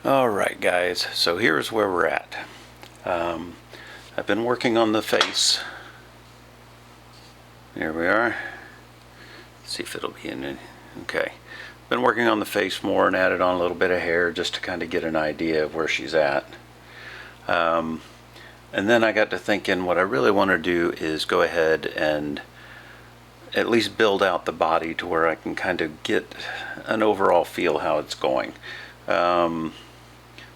Alright guys, so here's where we're at. I've been working on the face. Here we are. Let's see if it'll be in it. Okay. Been working on the face more and added on a little bit of hair just to kind of get an idea of where she's at. And then I got to thinking what I really want to do is go ahead and at least build out the body to where I can kind of get an overall feel how it's going.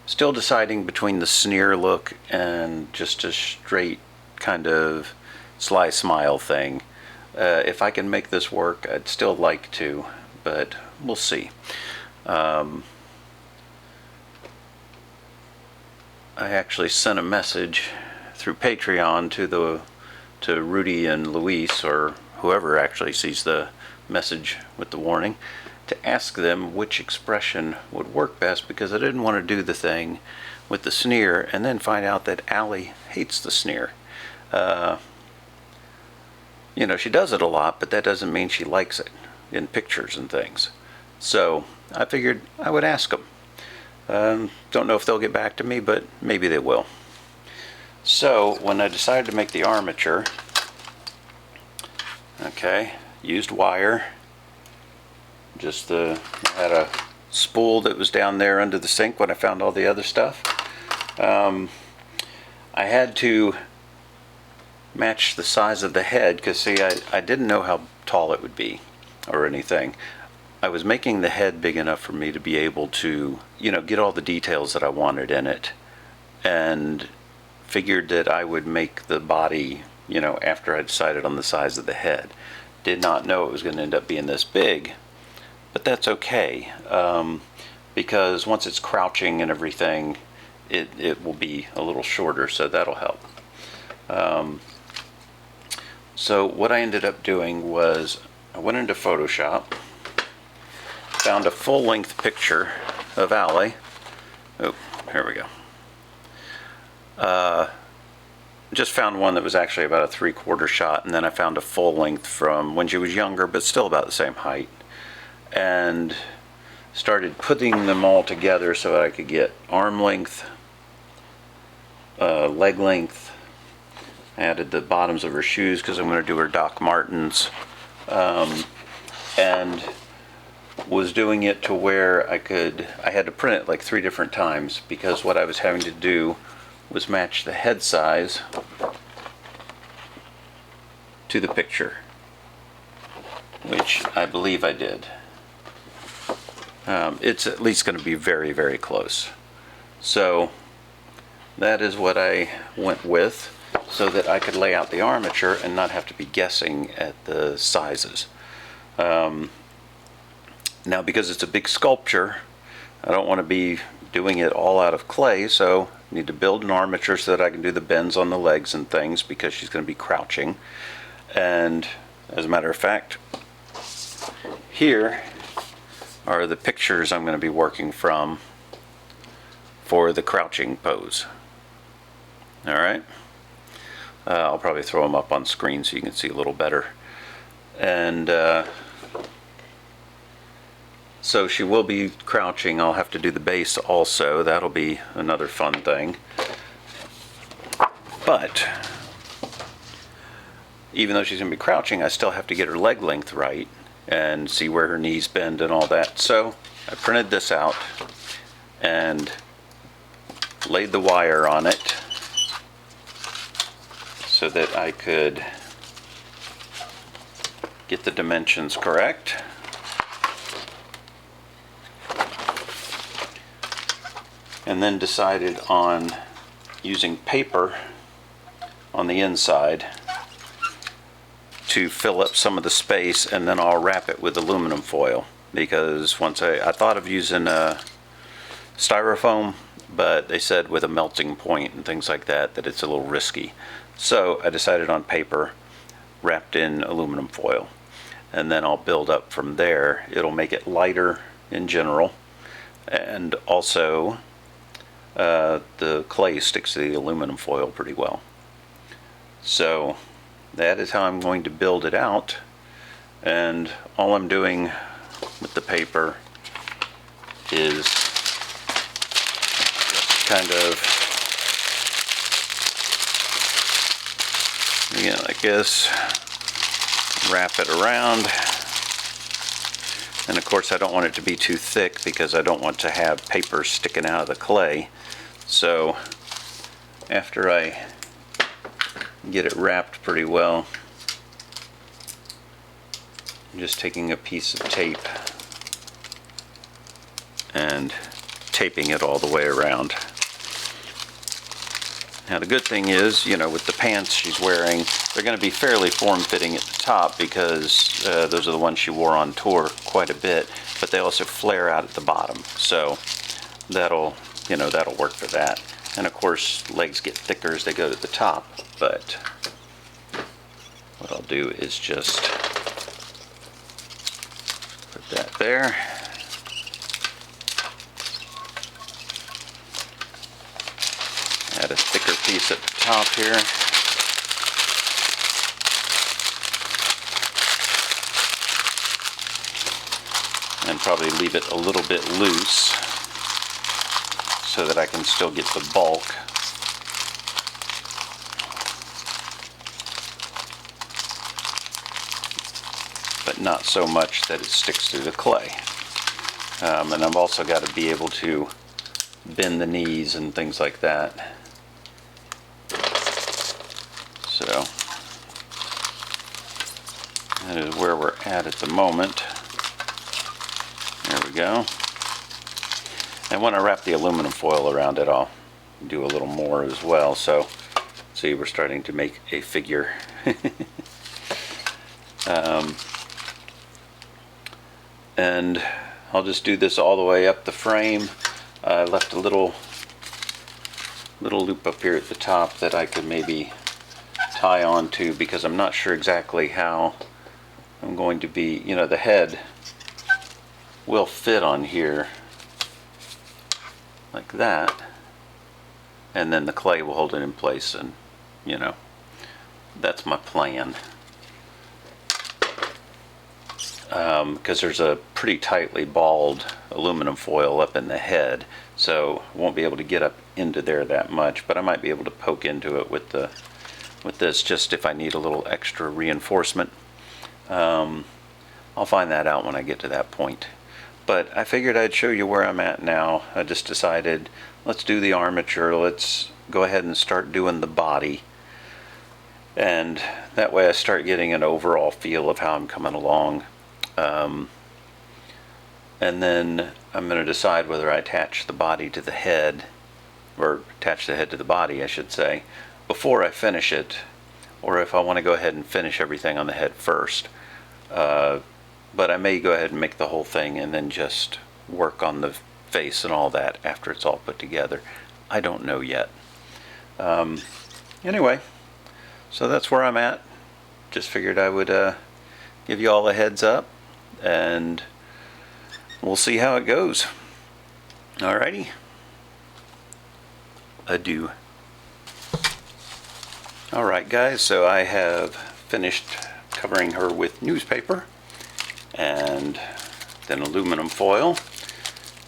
Still deciding between the sneer look and just a straight kind of sly smile thing. If I can make this work, I'd still like to, but we'll see. I actually sent a message through Patreon to Rudy and Luis, or whoever actually sees the message with the warning, to ask them which expression would work best, because I didn't want to do the thing with the sneer and then find out that Allie hates the sneer. You know, she does it a lot, but that doesn't mean she likes it in pictures and things. So I figured I would ask them. Don't know if they'll get back to me, but maybe they will. So when I decided to make the armature, okay, used wire. I had a spool that was down there under the sink when I found all the other stuff. I had to match the size of the head because, see, I didn't know how tall it would be or anything. I was making the head big enough for me to be able to, you know, get all the details that I wanted in it, and figured that I would make the body, you know, after I decided on the size of the head. Did not know it was going to end up being this big, but that's okay, because once it's crouching and everything, it will be a little shorter, so that'll help. So what I ended up doing was I went into Photoshop, found a full-length picture of Allie. Oh, here we go. Just found one that was actually about a 3/4 shot, and then I found a full-length from when she was younger, but still about the same height, and started putting them all together so that I could get arm length, leg length. I added the bottoms of her shoes because I'm going to do her Doc Martens, and was doing it to where I had to print it like 3 different times, because what I was having to do was match the head size to the picture, which I believe I did. It's at least going to be very, very close. So that is what I went with, so that I could lay out the armature and not have to be guessing at the sizes. Now, because it's a big sculpture, I don't want to be doing it all out of clay, so I need to build an armature so that I can do the bends on the legs and things, because she's going to be crouching. And as a matter of fact, here are the pictures I'm going to be working from for the crouching pose. Alright, I'll probably throw them up on screen so you can see a little better. And so she will be crouching. I'll have to do the base also. That'll be another fun thing. But even though she's going to be crouching, I still have to get her leg length right and see where her knees bend and all that. So I printed this out and laid the wire on it so that I could get the dimensions correct. And then decided on using paper on the inside to fill up some of the space, and then I'll wrap it with aluminum foil, because once I thought of using styrofoam, but they said with a melting point and things like that it's a little risky. So I decided on paper wrapped in aluminum foil, and then I'll build up from there. It'll make it lighter in general, and also the clay sticks to the aluminum foil pretty well. So that is how I'm going to build it out, and all I'm doing with the paper is kind of, again, like this, wrap it around. And of course I don't want it to be too thick because I don't want to have paper sticking out of the clay. So after I get it wrapped pretty well, I'm just taking a piece of tape and taping it all the way around. Now the good thing is, you know, with the pants she's wearing, they're going to be fairly form-fitting at the top because those are the ones she wore on tour quite a bit, but they also flare out at the bottom. So that'll, you know, that'll work for that. And of course, legs get thicker as they go to the top, but what I'll do is just put that there. Add a thicker piece at the top here. And probably leave it a little bit loose so that I can still get the bulk. But not so much that it sticks through the clay. And I've also got to be able to bend the knees and things like that. So that is where we're at the moment. There we go. And when I wrap the aluminum foil around it, I'll do a little more as well. So see, we're starting to make a figure. And I'll just do this all the way up the frame. I left a little loop up here at the top that I could maybe tie on to, because I'm not sure exactly how I'm going to be, you know, the head will fit on here like that, and then the clay will hold it in place, and you know, that's my plan. Because there's a pretty tightly balled aluminum foil up in the head, so I won't be able to get up into there that much, but I might be able to poke into it with this just if I need a little extra reinforcement. I'll find that out when I get to that point. But I figured I'd show you where I'm at now. I just decided, let's do the armature. Let's go ahead and start doing the body. And that way I start getting an overall feel of how I'm coming along. And then I'm going to decide whether I attach the body to the head, or attach the head to the body, I should say, before I finish it, or if I want to go ahead and finish everything on the head first. But I may go ahead and make the whole thing and then just work on the face and all that after it's all put together. I don't know yet. Anyway, so that's where I'm at. Just figured I would give you all a heads up, and we'll see how it goes. Alrighty. Adieu. Alright guys, so I have finished covering her with newspaper and then aluminum foil.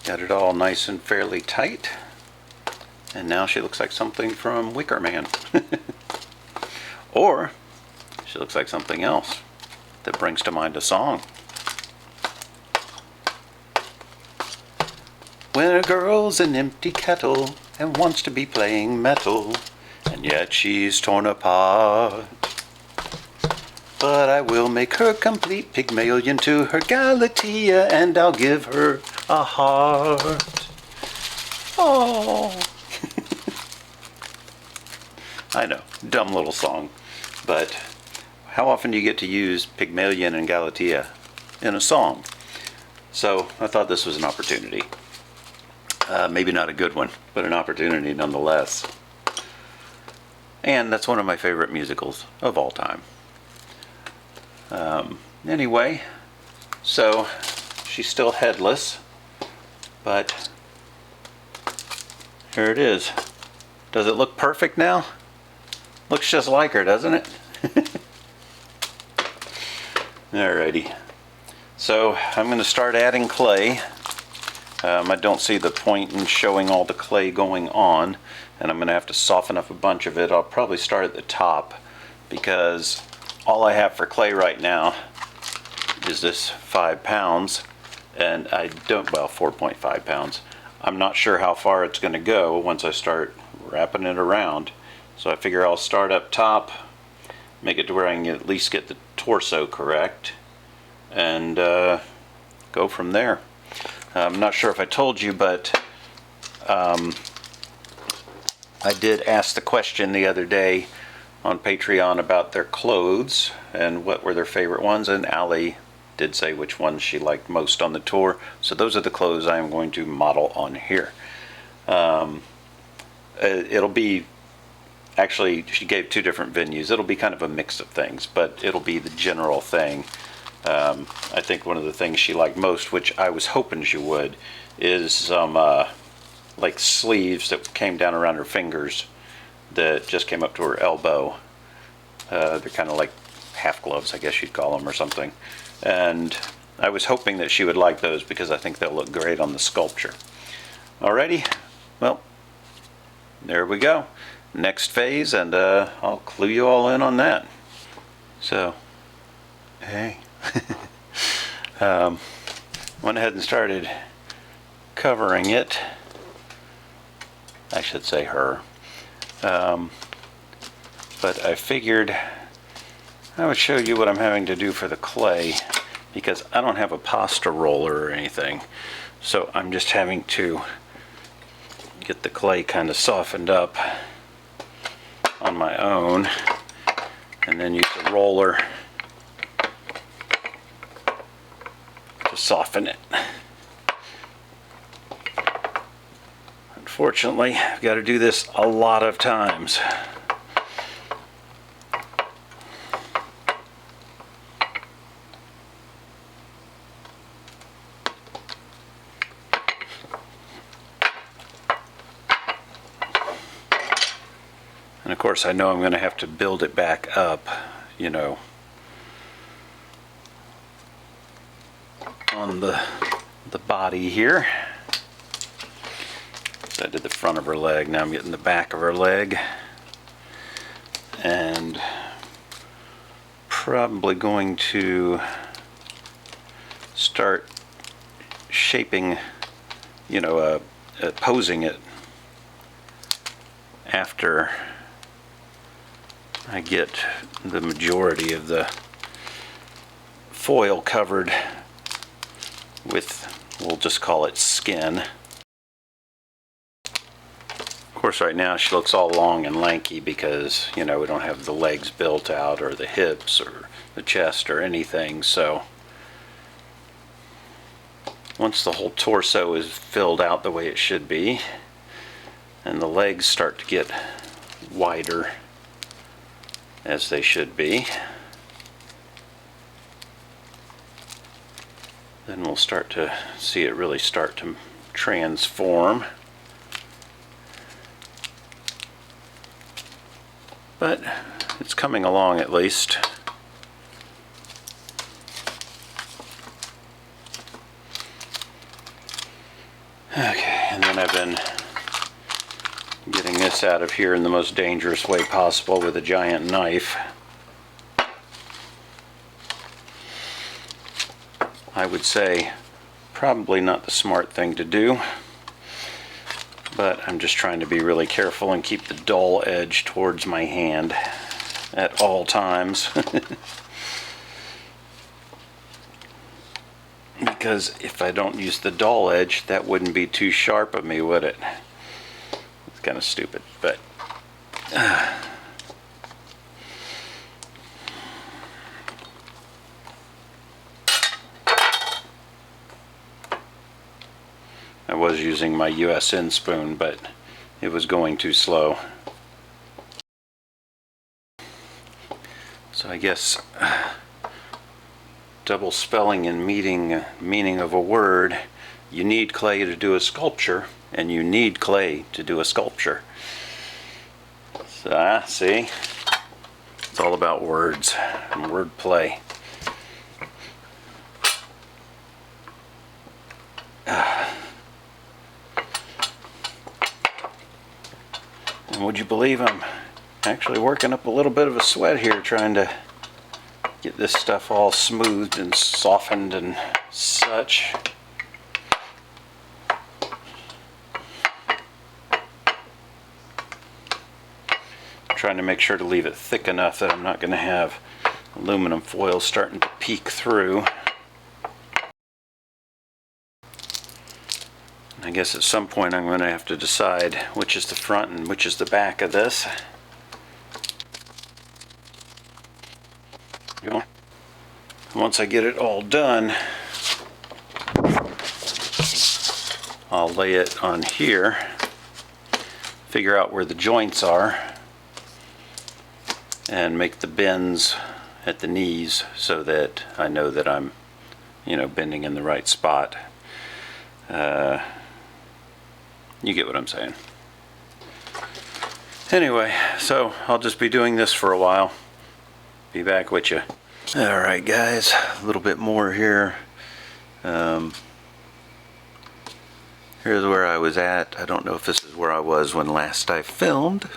Got it all nice and fairly tight, and now she looks like something from Wicker Man. Or she looks like something else that brings to mind a song. When a girl's an empty kettle and wants to be playing metal, and yet she's torn apart, but I will make her complete Pygmalion to her Galatea, and I'll give her a heart. Oh. I know, dumb little song, but how often do you get to use Pygmalion and Galatea in a song? So I thought this was an opportunity. Maybe not a good one, but an opportunity nonetheless. And that's one of my favorite musicals of all time. Anyway, so she's still headless, but here it is. Does it look perfect now? Looks just like her, doesn't it? Alrighty. So I'm going to start adding clay. I don't see the point in showing all the clay going on, and I'm going to have to soften up a bunch of it. I'll probably start at the top because all I have for clay right now is this 5 pounds, and I don't, well, 4.5 pounds. I'm not sure how far it's going to go once I start wrapping it around. So I figure I'll start up top, make it to where I can at least get the torso correct, and go from there. I'm not sure if I told you, but I did ask the question the other day on Patreon about their clothes and what were their favorite ones, and Allie did say which ones she liked most on the tour. So those are the clothes I am going to model on here. It'll be, actually she gave 2 different venues. It'll be kind of a mix of things, but it'll be the general thing. I think one of the things she liked most, which I was hoping she would, is some like sleeves that came down around her fingers that just came up to her elbow. They're kind of like half gloves, I guess you'd call them, or something. And I was hoping that she would like those because I think they'll look great on the sculpture. Alrighty, well, there we go. Next phase, and I'll clue you all in on that. So, hey. Went ahead and started covering it. I should say her. But I figured I would show you what I'm having to do for the clay, because I don't have a pasta roller or anything. So I'm just having to get the clay kind of softened up on my own, and then use a roller to soften it. Unfortunately, I've got to do this a lot of times. And of course I know I'm going to have to build it back up, you know, on the body here. So I did the front of her leg, now I'm getting the back of her leg. And probably going to start shaping, you know, posing it after I get the majority of the foil covered with, we'll just call it skin. Of course right now she looks all long and lanky because, you know, we don't have the legs built out or the hips or the chest or anything. So once the whole torso is filled out the way it should be and the legs start to get wider as they should be, then we'll start to see it really start to transform. But it's coming along at least. Okay, and then I've been getting this out of here in the most dangerous way possible with a giant knife. I would say probably not the smart thing to do, but I'm just trying to be really careful and keep the dull edge towards my hand at all times. Because if I don't use the dull edge, that wouldn't be too sharp of me, would it? It's kind of stupid, but I was using my USN spoon, but it was going too slow. So I guess double spelling and meaning of a word, you need clay to do a sculpture, and you need clay to do a sculpture. So, see? It's all about words and word play. And would you believe I'm actually working up a little bit of a sweat here trying to get this stuff all smoothed and softened and such. Trying to make sure to leave it thick enough that I'm not going to have aluminum foil starting to peek through. I guess at some point I'm going to have to decide which is the front and which is the back of this. Once I get it all done, I'll lay it on here, figure out where the joints are, and make the bends at the knees so that I know that I'm, bending in the right spot. You get what I'm saying. Anyway, so I'll just be doing this for a while. Be back with you. Alright guys, a little bit more here. Here's where I was at. I don't know if this is where I was when last I filmed,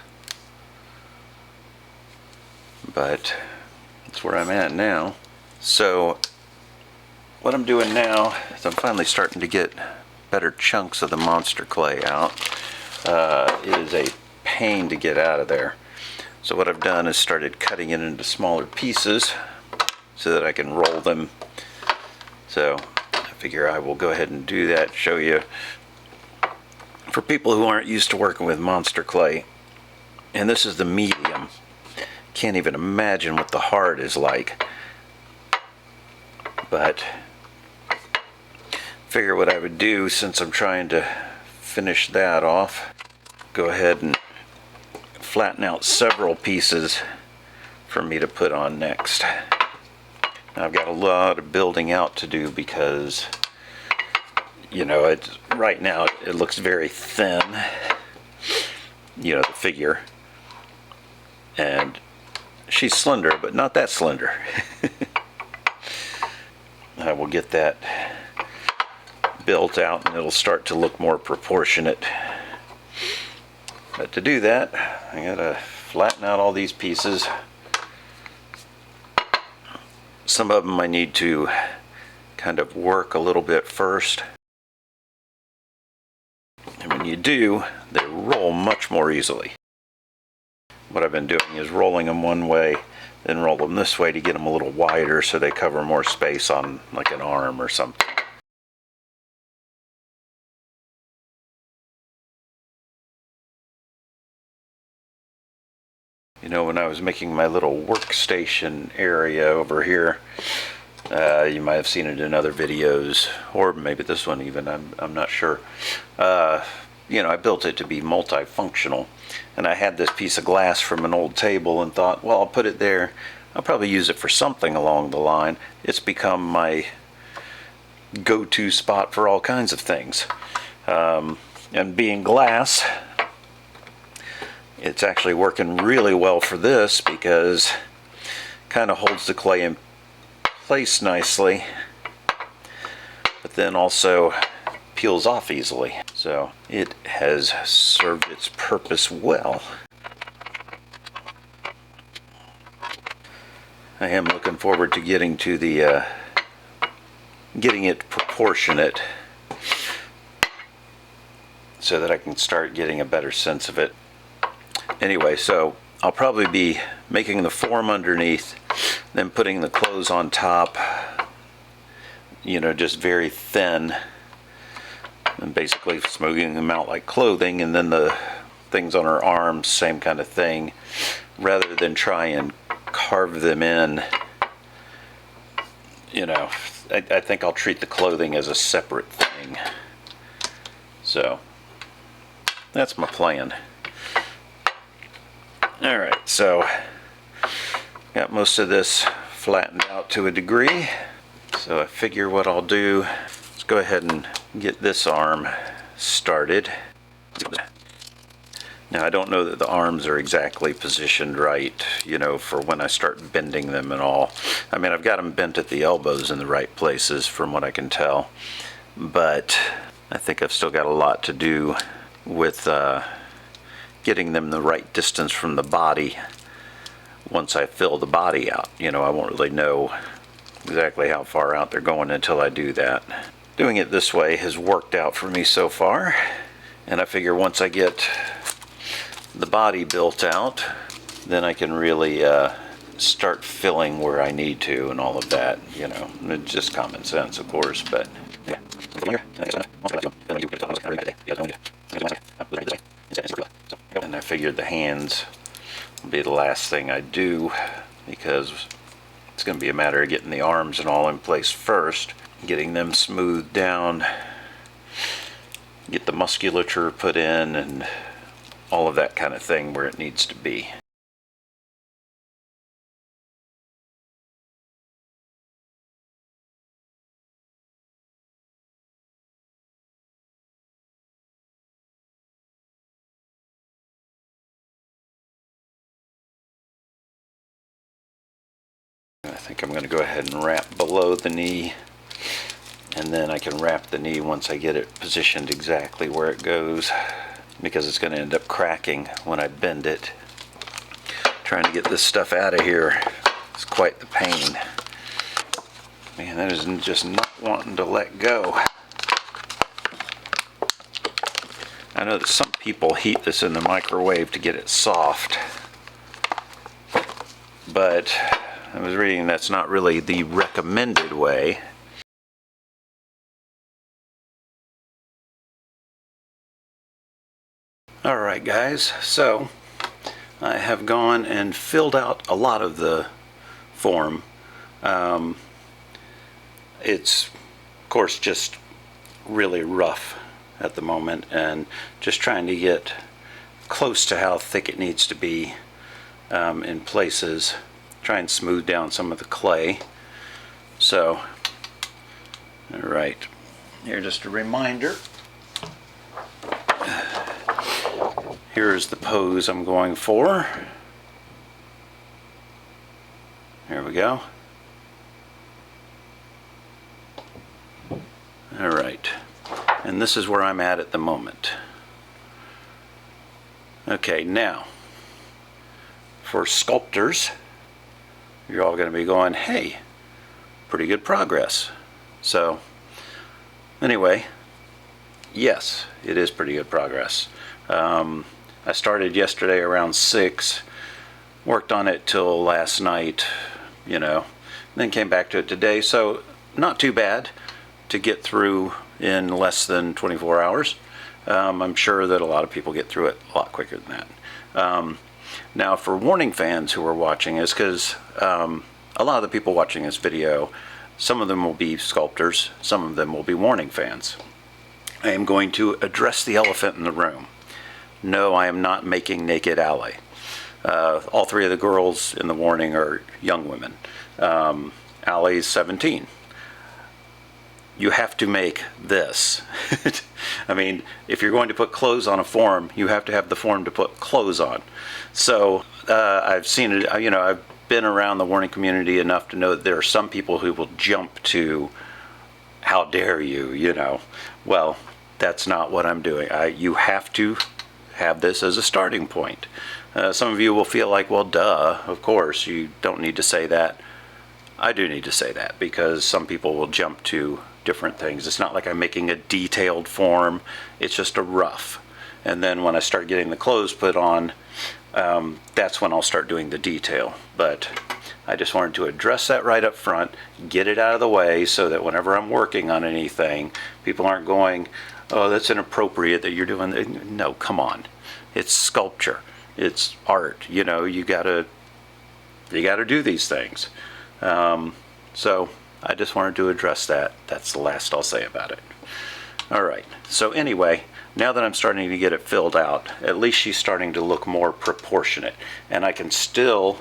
but it's where I'm at now. So what I'm doing now is I'm finally starting to get better chunks of the monster clay out. It is a pain to get out of there. So what I've done is started cutting it into smaller pieces so that I can roll them. So I figure I will go ahead and do that, show you. For people who aren't used to working with monster clay, and this is the medium, can't even imagine what the hard is like. But figure what I would do, since I'm trying to finish that off, go ahead and flatten out several pieces for me to put on next. Now, I've got a lot of building out to do because it's right now it looks very thin, the figure, and she's slender, but not that slender. I will get that built out and it'll start to look more proportionate. But to do that, I gotta flatten out all these pieces. Some of them I need to kind of work a little bit first. And when you do, they roll much more easily. What I've been doing is rolling them one way, then roll them this way to get them a little wider so they cover more space on like an arm or something. When I was making my little workstation area over here, you might have seen it in other videos, or maybe this one even, I'm not sure. I built it to be multifunctional, and I had this piece of glass from an old table and thought, well, I'll put it there. I'll probably use it for something along the line. It's become my go-to spot for all kinds of things. And being glass, it's actually working really well for this because it kind of holds the clay in place nicely, but then also peels off easily. So it has served its purpose well. I am looking forward to getting to the getting it proportionate so that I can start getting a better sense of it. Anyway, so I'll probably be making the form underneath, then putting the clothes on top, just very thin, and basically smoothing them out like clothing, and then the things on her arms, same kind of thing, rather than try and carve them in. I think I'll treat the clothing as a separate thing. So that's my plan. Alright, so got most of this flattened out to a degree. So I figure what I'll do is go ahead and get this arm started. Now, I don't know that the arms are exactly positioned right, for when I start bending them and all. I mean, I've got them bent at the elbows in the right places from what I can tell. But I think I've still got a lot to do with getting them the right distance from the body. Once I fill the body out, I won't really know exactly how far out they're going until I do that. Doing it this way has worked out for me so far, and I figure once I get the body built out, then I can really start filling where I need to and all of that. It's just common sense, of course, but yeah. And I figured the hands will be the last thing I do, because it's going to be a matter of getting the arms and all in place first, getting them smoothed down, get the musculature put in, and all of that kind of thing where it needs to be. I think I'm going to go ahead and wrap below the knee, and then I can wrap the knee once I get it positioned exactly where it goes, because it's going to end up cracking when I bend it. Trying to get this stuff out of here is quite the pain. Man, that is just not wanting to let go. I know that some people heat this in the microwave to get it soft, but I was reading that's not really the recommended way. Alright guys, so I have gone and filled out a lot of the form. It's of course just really rough at the moment, and just trying to get close to how thick it needs to be in places. Try and smooth down some of the clay. So, alright, here just a reminder. Here's the pose I'm going for. There we go. Alright, and this is where I'm at the moment. Okay, now, for sculptors, you're all going to be going, hey, pretty good progress. So, anyway, yes, it is pretty good progress. I started yesterday around 6, worked on it till last night, then came back to it today. So, not too bad to get through in less than 24 hours. I'm sure that a lot of people get through it a lot quicker than that. Now, for warning fans who are watching this, because a lot of the people watching this video, some of them will be sculptors, some of them will be warning fans. I am going to address the elephant in the room. No, I am not making Naked Alley. All 3 of the girls in the warning are young women. Allie's 17. You have to make this. I mean, if you're going to put clothes on a form, you have to have the form to put clothes on. So I've seen it, I've been around the warning community enough to know that there are some people who will jump to, how dare you, Well, that's not what I'm doing. You have to have this as a starting point. Some of you will feel like, well, duh, of course, you don't need to say that. I do need to say that, because some people will jump to different things. It's not like I'm making a detailed form, it's just a rough. And then when I start getting the clothes put on, that's when I'll start doing the detail. But I just wanted to address that right up front, get it out of the way, so that whenever I'm working on anything, people aren't going, oh, that's inappropriate that you're doing that. No, come on. It's sculpture. It's art. You gotta do these things. So I just wanted to address that. That's the last I'll say about it. Alright, so anyway, now that I'm starting to get it filled out, at least she's starting to look more proportionate. And I can still,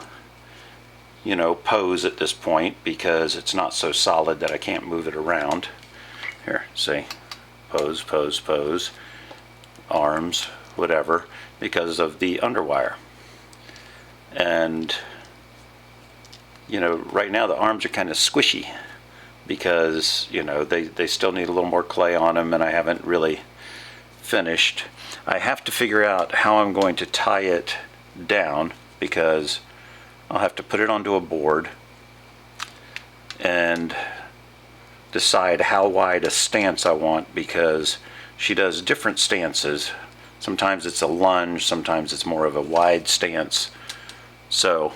pose at this point, because it's not so solid that I can't move it around. Here, see? Pose, pose, pose. Arms, whatever, because of the underwire. And, right now the arms are kind of squishy, because, they still need a little more clay on them, and I haven't really finished. I have to figure out how I'm going to tie it down, because I'll have to put it onto a board and decide how wide a stance I want, because she does different stances. Sometimes it's a lunge, sometimes it's more of a wide stance. So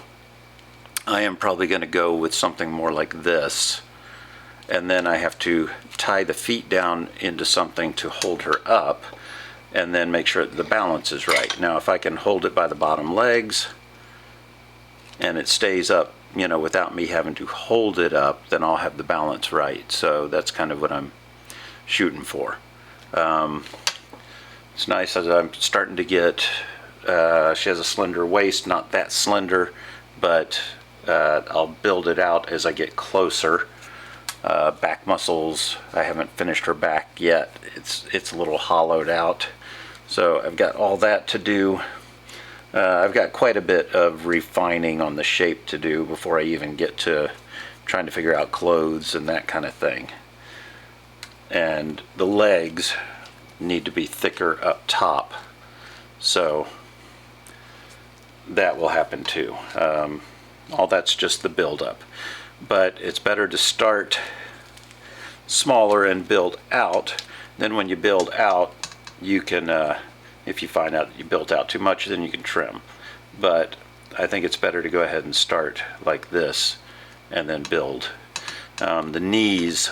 I am probably going to go with something more like this, and then I have to tie the feet down into something to hold her up, and then make sure that the balance is right. Now if I can hold it by the bottom legs and it stays up, you know, without me having to hold it up, then I'll have the balance right. So that's kind of what I'm shooting for. It's nice as I'm starting to get, she has a slender waist, not that slender, but I'll build it out as I get closer. Back muscles, I haven't finished her back yet. It's a little hollowed out. So I've got all that to do. I've got quite a bit of refining on the shape to do before I even get to trying to figure out clothes and that kind of thing. And the legs need to be thicker up top, so that will happen too. All that's just the build-up, but it's better to start smaller and build out. Then when you build out, you can if you find out that you built out too much, then you can trim. But I think it's better to go ahead and start like this and then build. The knees,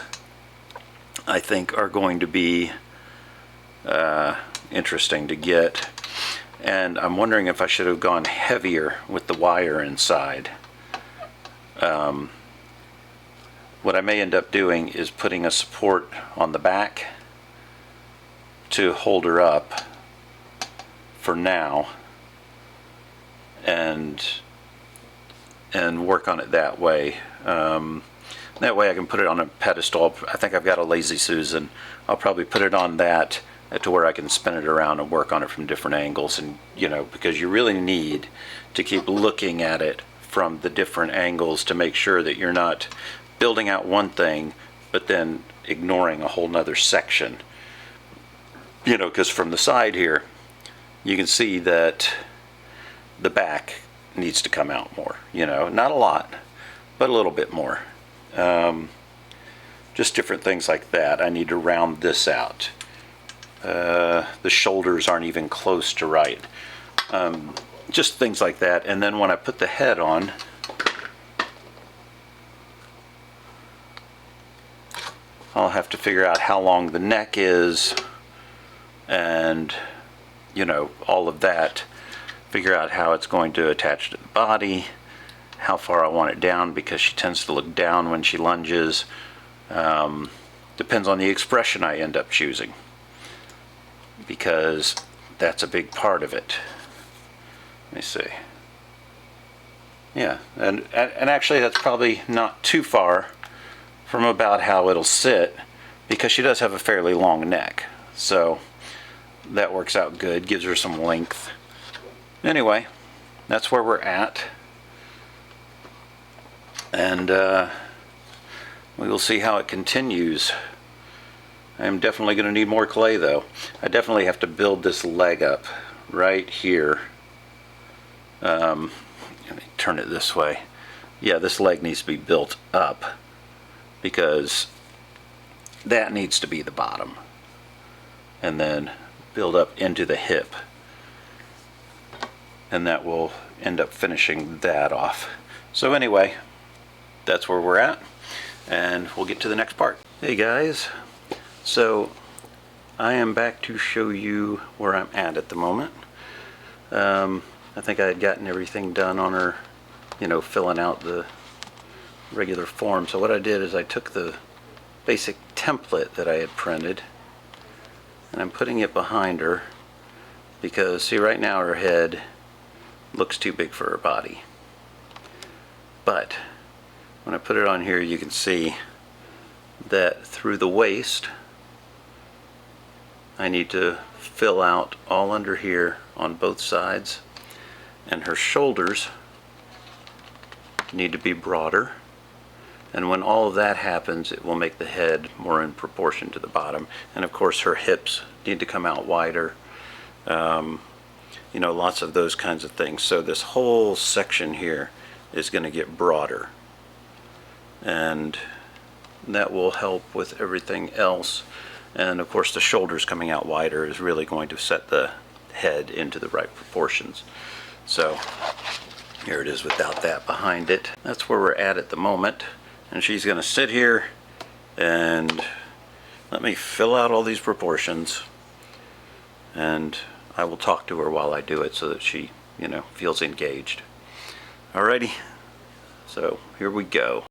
I think, are going to be interesting to get, and I'm wondering if I should have gone heavier with the wire inside. What I may end up doing is putting a support on the back to hold her up for now, and work on it that way. That way I can put it on a pedestal. I think I've got a Lazy Susan. I'll probably put it on that to where I can spin it around and work on it from different angles, and you know, because you really need to keep looking at it from the different angles to make sure that you're not building out one thing but then ignoring a whole nother section. You know, because from the side here you can see that the back needs to come out more, you know, not a lot, but a little bit more. Just different things like that. I need to round this out. The shoulders aren't even close to right. Just things like that. And then when I put the head on, I'll have to figure out how long the neck is, and you know, all of that. Figure out how it's going to attach to the body, how far I want it down, because she tends to look down when she lunges. Depends on the expression I end up choosing, because that's a big part of it. Let me see. Yeah, and actually that's probably not too far from about how it'll sit, because she does have a fairly long neck. So that works out good, gives her some length. Anyway, that's where we're at. And we will see how it continues. I am definitely going to need more clay though. I definitely have to build this leg up right here. Let me turn it this way. Yeah, this leg needs to be built up, because that needs to be the bottom, and then build up into the hip, and that will end up finishing that off. So anyway, that's where we're at, and we'll get to the next part. Hey guys, so I am back to show you where I'm at the moment. I think I had gotten everything done on her, you know, filling out the regular form. So what I did is I took the basic template that I had printed, and I'm putting it behind her, because see, right now her head looks too big for her body. But when I put it on here, you can see that through the waist I need to fill out all under here on both sides, and her shoulders need to be broader, And when all of that happens, it will make the head more in proportion to the bottom. And of course her hips need to come out wider. You know, lots of those kinds of things. So this whole section here is going to get broader. And that will help with everything else. And of course the shoulders coming out wider is really going to set the head into the right proportions. So here it is without that behind it. That's where we're at the moment. And she's going to sit here and let me fill out all these proportions, and I will talk to her while I do it so that she, you know, feels engaged. Alrighty, so here we go.